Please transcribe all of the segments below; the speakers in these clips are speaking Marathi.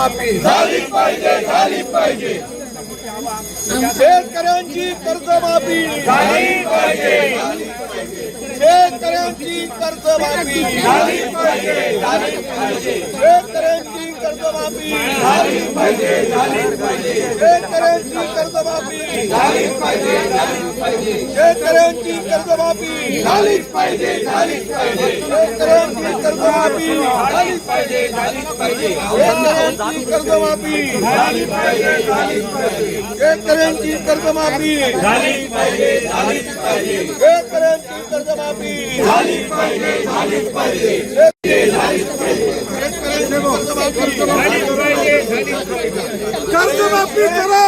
कर्जमाफी झालीच पाहिजे, झालीच पाहिजे, शेतकऱ्यांची कर्जमाफी झालीच पाहिजे, शेतकऱ्यांची कर्जमाफी झालीच पाहिजे, झालीच पाहिजे, शेतकऱ्यांची कर्जमाफी झालीच पाहिजे, झालीच पाहिजे, शेतकऱ्यांची कर्जमाफी झालीच पाहिजे, झालीच पाहिजे, शेतकऱ्यांची कर्जमाफी झालीच पाहिजे, झालीच पाहिजे, शेतकऱ्यांची कर्जमाफी झालीच पाहिजे, झालीच पाहिजे, शेतकऱ्यांची कर्जमाफी झालीच पाहिजे, झालीच पाहिजे, शेतकऱ्यांची कर्जमाफी झालीच पाहिजे, झालीच पाहिजे, शेतकऱ्यांची कर्जमाफी झालीच पाहिजे, झालीच पाहिजे, झालीच पाहिजे, कर्जमाफी करा,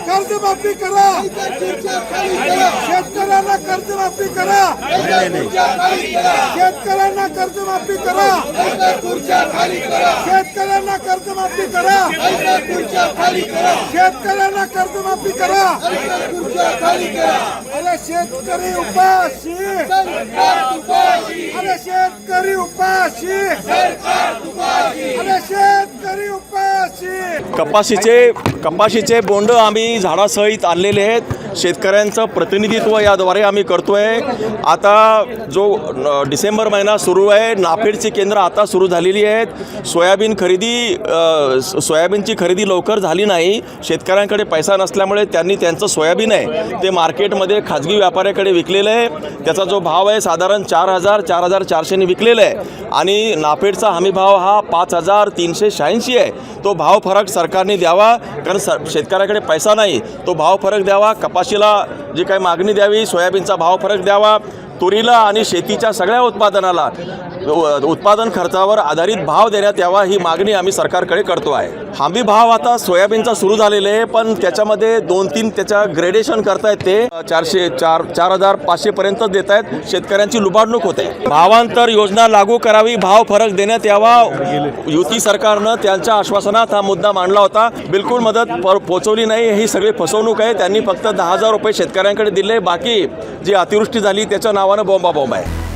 कर्जमाफी करा, शेतकऱ्यांना कर्जमाफी करा, शेतकऱ्यांना कर्जमाफी करा, शेतकऱ्यांना कर्जमाफी करा, शेतकऱ्यांना कर्जमाफी करा. अरे शेतकरी उपाशी, अरे शेतकरी उपाशी, अरे शेतकरी उपाशी. कपाशीचे बोंड आम्ही झाडासहित आणलेले आहेत. शेतकऱ्यांचं प्रतिनिधित्व याद्वारे आम्ही करतोय. आता जो डिसेंबर महिना सुरू आहे, नाफेडची केंद्र आता सुरू झालेली आहेत. सोयाबीनची खरेदी लवकर झाली नाही. शेतकऱ्यांकडे पैसा नसल्यामुळे त्यांनी त्यांचं सोयाबीन आहे ते मार्केटमध्ये खाजगी व्यापाऱ्याकडे विकलेलं आहे. त्याचा जो भाव आहे साधारण 4,400 विकलेला आहे आणि नाफेडचा हमीभाव हा 5,386 आहे. तो भाव फरक सरकारने द्यावा, कारण शेतकऱ्याकडे पैसा नाही. तो भाव फरक द्यावा, कपाशीला जी काही मागणी द्यावी, सोयाबीनचा भाव फरक द्यावा, तुरीला आणि शेतीच्या सगळ्या उत्पादनाला उत्पादन खर्चावर आधारित भाव देण्यात यावा, ही मागणी आम्ही सरकारकडे करतो आहे. हमी भाव आता सोयाबीनचा सुरू झालेला आहे, पण त्याच्यामध्ये 2-3 त्याच्या ग्रेडेशन करतायत. ते 4,500 पर्यंत देत आहेत. शेतकऱ्यांची लुबाडणूक होते. भावांतर योजना लागू करावी, भाव फरक देण्यात यावा. युती सरकारनं त्यांच्या आश्वासनात हा मुद्दा मांडला होता. बिलकुल मदत पोहोचवली नाही. ही सगळी फसवणूक आहे. त्यांनी फक्त 10,000 रुपये शेतकऱ्यांकडे दिले. बाकी जी अतिवृष्टी झाली त्याच्या नावानं बॉम्ब आहे.